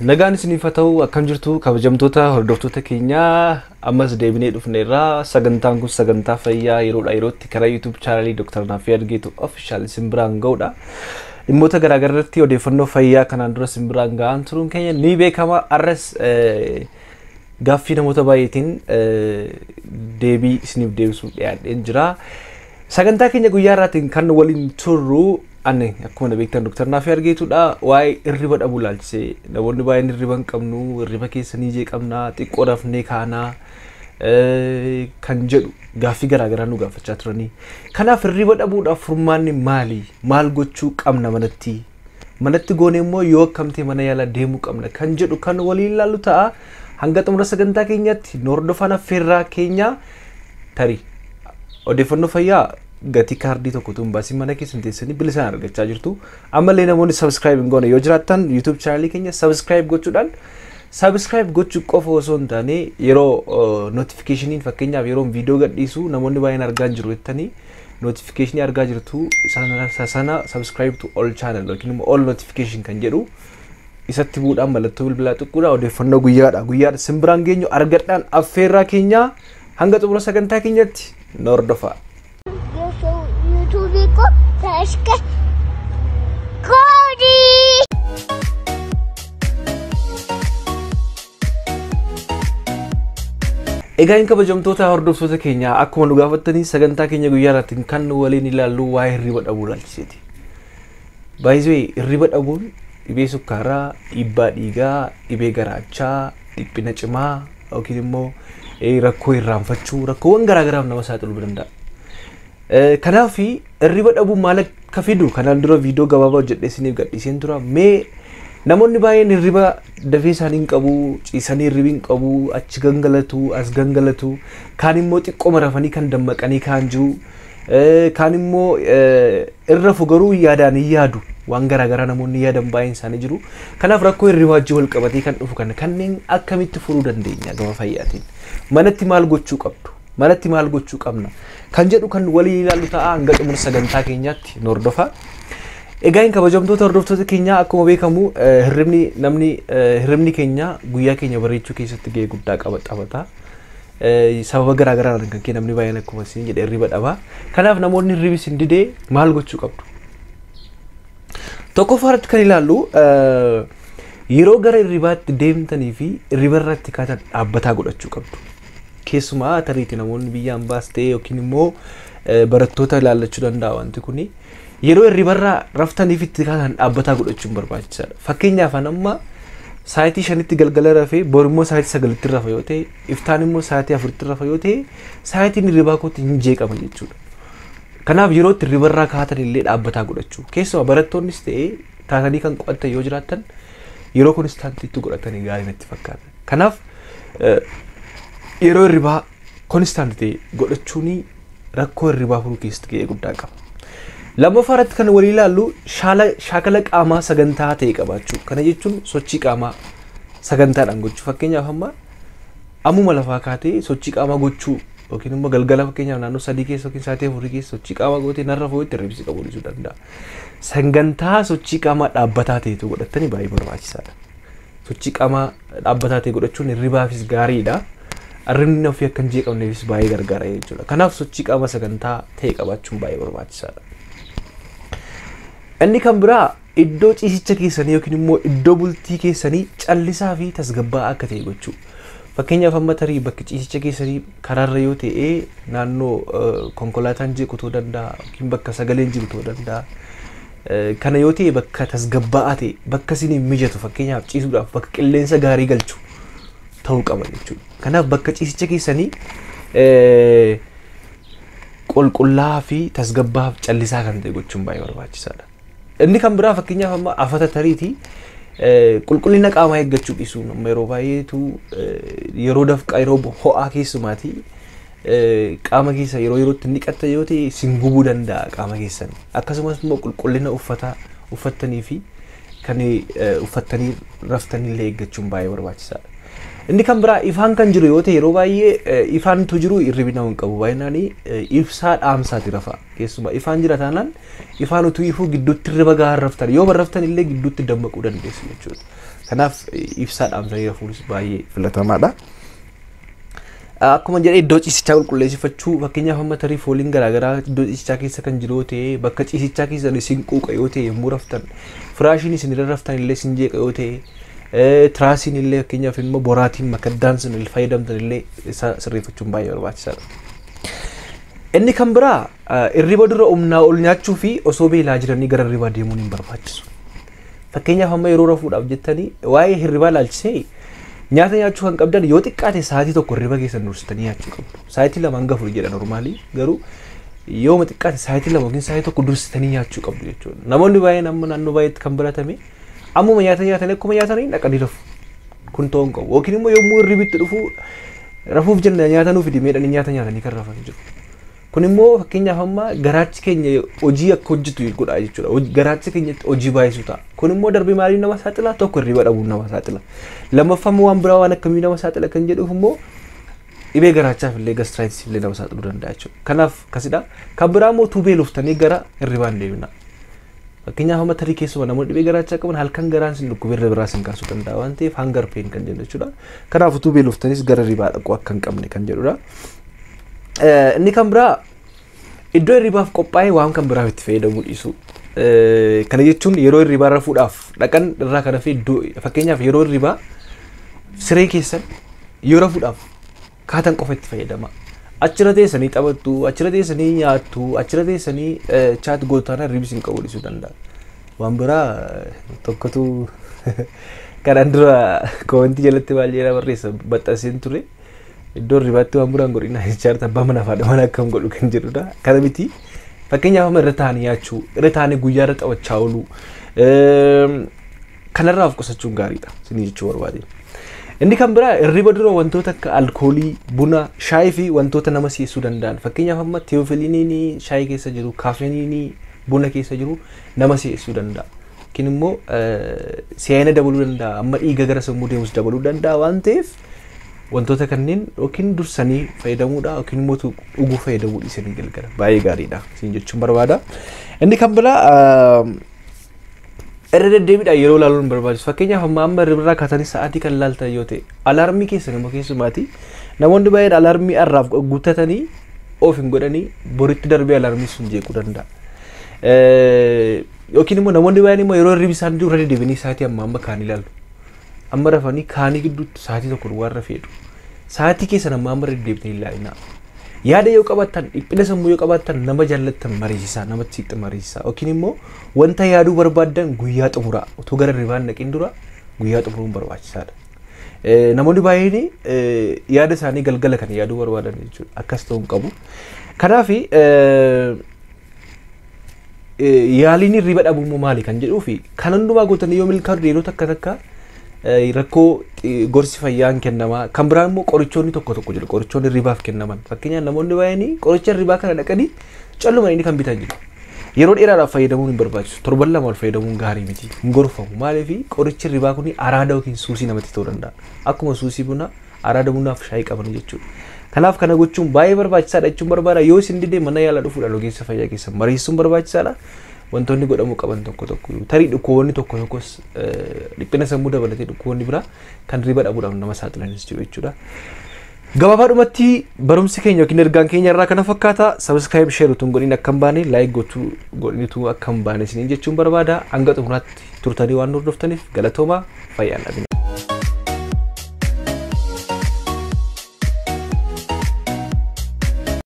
Nagaan isiniif haa ta'u akkam jirtu kabajamtoota hordoftoota keenya ammas deebinee dhufneerra sagantaan kun sagantaa fayyaa yeroodha yerootti karaa YouTube channel Dr. Nafyad official simbiraan ga'uudha. Dhimmoota garaagaraatti odeeffannoo fayyaa kanaan dura simbiraan ga'an turuun keenya ni beekama. Arras gaaffii namoota baay'eetiin deebii isiniif deebisuuf dhiyaadheen jira. Sagantaa keenya guyyaa irraatiin kan waliin turru Anne akkuma beektan Dr. Nafyad argeetudha waa'ee hirriba dhabuu laalchisee namoonni baay'een hirriba hin qabnu hirriba keessanii jee qabna xiqqoo rafnee kaanaa kan jedhu gaaffii garaagaraa nu gaafachaa turanii. Kanaaf hirriba dhabuudhaaf furmaanni maali? Maal gochuu qabna manatti goone immoo yoo akkamtee mana yaalaa deemuu qabna kan jedhu kan waliin ilaallu ta'a. Hanga xumura sagantaa keenyatti nu hordofaa affeerraa keenya tarii odeeffannoo fayyaa gati kaardii tokko tuun baasii mana keessan teessanii bilisaan argachaa jirtu. Ammallee namoonni subscribe hin goone yoo jiraattan YouTube channel keenya subscribe gochuudhaan subscribe gochuu qofa osoo hin taane yeroo notificationiin fakkeenyaaf yeroo viidiyoo gadhiisu namoonni baay'een argaa jiru jettanii notificationii argaa jirtu sana subscribe to all channel yookiin immoo all notification kan jedhu isatti bu'uudhaan mallattoo bilbilaa xiqqoodha odeeffannoo guyyaadha simbiraan geenyu argadhaan affeerraa keenya hanga xumura sagantaa keenyatti nu hordofaa. Egaa in kabajamtoota hordoftoota keenya akkuma nu gaafattanii sagantaa keenya guyyaa irratti kan nu waliin ilaallu waa'ee hirriba dhabuu laalchiseeti. Baay'ee hirriba dhabuun dhibee sukkaaraa, dhiibbaa dhiigaa, dhibee garaachaa, dhiphina cimaa yookiin immoo rakkoo irraanfachuu rakkoowwan garaagaraaf nama saaxiluu danda'a. Kanaaf hirriba dhabuu maal akka fidu kanaan dura viidiyoo gabaabaa hojjedhee isiniif gadhiiseen tura. Mee namoonni baay'een hirriba dafee isaanii hin qabu, ciisanii hirriba hin qabu, achi gangalatu, as gangalatu, kaan immoo xiqqoo rafanii kan dammaqanii kaan jiru, kaan immoo irra fugaruu yaadaan hin yaadu. Waan garaagaraa namoonni yaadan baay'een isaanii jiru. Kanaaf rakkoo hirribaa wajjin wal qabatee kan dhufu kanneen akkamitti furuu dandeenya gama fayyaatiin? Manatti maal gochuu qabdu? Manatti maal gochuu qabna? Kan jedhu kan walii ilaallu ta'a hanga xumura sagantaa keenyaatti nu hordofaa. Egaa in kabajamtoota hordoftoota keenya akkuma beekamu hirribni keenya guyyaa keenya bareechuu keessatti gahee guddaa taphata. Sababa garaagaraan kan kee namni baay'een akkuma isin jedhe hirriba dhaba. Kanaaf namoonni hirribi isin didee maal gochuu qabdu? Tokkoffaatti kan ilaallu yeroo gara hirribaatti deemtanii fi hirriba irratti kaatan dhaabbataa godhachuu qabdu. Keessumaa tariitii namoonni biyya ambaas ta'e yookiin immoo barattoota ilaallachuu danda'a wanti kuni yeroo hirribarraa raftaniif itti kaatan dhaabbataa godhachuun barbaachisaadha. Fakkeenyaaf amma sa'aatii 5tti galgala rafee bor immoo sa'aatii 9tti rafa yoo ta'e iftaan immoo sa'aatii 4tti rafa yoo ta'e sa'aatiin hirribaa kootti hin jeeqaman jechuudha. Kanaaf yeroo itti hirribarraa kaatan illee dhaabbataa godhachuu keessumaa barattoonnis ta'e taatanii kan qo'atan yoo jiraattan yeroo konistaaantiitti godhatanii gaarii natti fakkaata. Kanaaf yeroo hirribaa konistaaantii godhachuun rakkoo hirribaa furuu keessatti gahee guddaa qaba. Lammaffaa irratti kan walii ilaallu shaakala qaamaa sagantaa ta'e qabaachuu. Kana jechuun sochii qaamaa sagantaadhaan gochuu. Fakkeenyaaf ammuma lafaa kaatee sochii qaamaa gochuu yookiin immoo galgala fakkeenyaaf naannoo 3 keessa yookiin sa'aatii 4 keessa sochii qaamaa gootee narra fooyyatti hirribsi qabuudisuu danda'a. Sagantaa sochii qaamaa dhaabbataa ta'etu godhattanii baay'ee barbaachisaadha. Sochii qaamaa dhaabbataa ta'e godhachuun hirribaafis gaariidha. Arrabni ofii akka hin jeeqamneefis baay'ee gargaara jechuudha. Kanaaf sochii qaamaa sagantaa ta'e qabaachuun baay'ee barbaachisaadha. Inni kan biraa iddoo ciisicha keessanii yookiin immoo iddoo bultii keessanii callisaa fi tasgabbaa'aa akka ta'e gochuu. Fakkeenyaaf amma tarii bakki ciisicha keessanii karaarra yoo ta'e naannoo konkolaataan jeequ ta'uu danda'a yookiin bakka sagaleen jiru ta'uu danda'a. Kana yoo ta'e bakka tasgabbaa'aa ta'e bakka isiniif mijatu fakkeenyaaf ciisuudhaaf bakka qilleensa gaarii galchu ta'uu qaba jechuudha. Kanaaf bakka ciisicha keessanii qulqullaa'aa fi tasgabbaa'aa fi callisaa kan ta'e gochuun baay'ee barbaachisaadha. Inni kan biraa fakkeenyaaf amma afata tariitii qulqullina qaamaa eeggachuu dhiisuun yeroo baay'eetu yeroo dafqa yeroo ho'aa keessumaati qaama keessa yerootti niqatta yoo ta'e sin gubuu danda'a qaama keessan. Akkasumas immoo qulqullina uffattanii fi kan uffattanii raftanii eeggachuun baay'ee barbaachisaadha. Inni kan biraa ifaan kan jiru yoo ta'e yeroo baay'ee ifaantu jiru hirribi nama hin qabu baay'inaan ibsaa dhaamsaati rafa. Keessumaa ifaan jira taanaan ifaan utuu ifuu gidduutti hirriba gahaa raftan yoo barraftan illee gidduutti dammaquu dandeessu jechuudha. Kanaaf ibsaadhaan ta'ee rafuunis baay'ee filatamaadha. Akkuma jedhee iddoo ciisichaa qulqulleessifachuu fakkeenyaaf amma tarii fooliin garaagaraa iddoo ciisichaa keessa kan jiru yoo ta'e bakka ciisichaa keessan isin quuqa yoo ta'e yommuu raftan firaashiin isin irra raftan illee isin jeeqa yoo ta'e tiraasiin illee fakkeenyaaf immoo boraatiin makaddaan sun fayyadamtan illee isa sirreeffachuun baay'ee barbaachisaadha. Inni kan biraa hirriba dura humnaa ol nyaachuu fi osoo beelaa jiranii gara hirribaa deemuun hin barbaachisu. Fakkeenyaaf amma yeroo rafuudhaaf jettanii waa'ee hirribaa ilaalchisee nyaata nyaachuu kan qabdan yoo xiqqaate sa'aatii tokko hirriba keessan dursitanii nyaachuu qabdu. Sa'aatii lama hanga afurii jedha normaalii garuu yoo xiqqaate sa'aatii lama yookiin sa'aatii tokko dursitanii nyaachuu qabdu jechuudha. Namoonni baay'een amma naannoo baay'eetti kan baratame ammuma nyaata nyaatanii akkuma nyaatanii dhaqanii rafu. Kun ta'uu hin qabu. Yookiin immoo yommuu hirribitti dhufu rafuuf jenna nyaata nuuf hidhimeedhaan nyaata nyaatanii kan rafan jiru. Kun immoo fakkeenyaaf amma garaachi keenya hojii akka hojjetu godha jechuudha. Garaachi keenyatti hojii baay'isuu ta'a. Kun immoo darbii maaliif nama saaxila? Tokko hirriba dhabuun nama saaxila. Lammaffaa immoo waan biraa waan akkamii nama saaxila kan jedhuuf immoo dhibee garaachaaf illee gastraayitis illee nama saaxiluu danda'a jechuudha. Kanaaf kasidha. Kan biraa immoo tuubee luftanii gara hirribaan deemina. Fakkeenyaaf amma tarii keessumaa namoonni dhibee garaachaa qaban halkan garaan sin dhukkubee irra biraa sin kaasuu danda'a waan ta'eef hangar peen kan jennu jechuudha. Kanaaf tuubee luftanis gara hirribaa dhaquu akka hin qabne kan jedhudha. Inni kan biraa iddoo hirribaaf qophaa'ee waan kan biraaf itti fayyadamuu dhiisu. Kana jechuun yeroo hirribaa rafuudhaaf dhaqan irraa kana fi iddoo fakkeenyaaf yeroo hirribaa siree keessan yoo rafuudhaaf kaatan qofa itti fayyadama. Achirra teessanii taphattu, achirra teessanii nyaattu, achirra teessanii chaat gootaan hirribni sin qabu dhiisuu danda'a. Waan biraa tokkotu kanaan dura koomentii jalatti maal jedhaa barreessa baxxaseen ture. Iddoo hirribaatti waan biraan godhina jechaarta abbaa manaa fi haadha manaa akkam godhu kan jedhudha. Kana miti fakkeenyaaf amma irra taa'anii nyaachuu, irra taa'anii guyyaa irra taphachaa ooluu kanarraa of qusachuun gaariidha isinii jechuu barbaade. Inni kan biraa hirriba dura wantoota akka alkoolii, buna, shaayii fi wantoota nama si'eessuu danda'an. Fakkeenyaaf amma teofiliiniin shaayii keessa jiru, kaafeeniin buna keessa jiru nama si'eessuu danda'a. Yookiin immoo si'aayina dabaluu danda'a, amma dhiiga gara sammuu deemus dabaluu danda'a waan ta'eef wantoota kanneen yookiin dursanii fayyadamuudha yookiin immoo dhuguu fayyadamuu dhiisanii galgala. Baay'ee gaariidha isin jechuun barbaada. Inni kan biraa irra deddeebiidhaan yeroo ilaaluun barbaachisu. Fakkeenyaaf amma hirribarraa kaatanii sa'aatii kan ilaaltan yoo ta'e alaarmii keessan immoo keessumaati namoonni baay'een alaarmii har'aaf guuttatanii of hin godhanii boritti darbee alaarmii sun jeequu danda'a. Yookiin immoo namoonni baay'een immoo yeroo hirribi isaan dura deddeebiinii sa'aatii amma kaan ilaalu. Amma rafanii kaanii gidduutti sa'aatii tokko waan rafeedhu. Sa'aatii keessan amma deddeebitanii ilaalina. Yaada yoo qabaattan dhiphina sammuu yoo qabaattan nama jaallattan mariisisaa namatti siqxa mariisisaa yookiin immoo wanta yaaduu barbaaddan guyyaa xumuraa utuu gara hirribaan dhaqin dura guyyaa xumuruun barbaachisaadha. Namoonni baay'een yaada isaanii galgala kan yaaduu barbaadan jechuudha. Akkas ta'uu hin qabu. Kanaaf yaaliin hirriba dhabuu maali kan jedhuu fi kan hundumaa gootanii yoo milkaa'u yeroo takka rakkoo gorsi fayyaan kennamaa kan biraan immoo qorichoonni tokko tokko jiru qorichoonni hirribaaf kennaman fakkeenyaaf namoonni baay'een qoricha hirribaa kana dhaqanii calluma inni kan bitan jiru yeroo dheeraadhaaf fayyadamuun hin barbaachisu torban lama ol fayyadamuun gaarii miti hin gorfamu maaliif qorichi hirribaa kun araada yookiin suusii namatti ta'uu danda'a akkuma suusii buna araada bunaaf shaayii qaban jechuudha. Kanaaf kana gochuun baay'ee barbaachisaadha jechuun barbaada yoo isin didee mana yaalaa dhufuudhaan ogeessa fayyaa keessan mariisuun barbaachisaadha. Wantoonni godhamuu qaban tokko tokko tarii dhukkuboonni tokko tokkos dhiphina sammuu dabalatee dhukkuboonni biraa kan hirriba dhabuudhaan nama saaxilanis jiru jechuudha. Gabaabaadhumatti barumsi keenya yookiin ergaan keenya irraa kana fakkaata. Subscribe, share utuun godhin akka hin baane, like gochuu godhinitu akka hin baane isiniin jechuun barbaada. Hanga xumuraatti turtanii waan hordoftaniif galatoomaa fayyaan dhabina.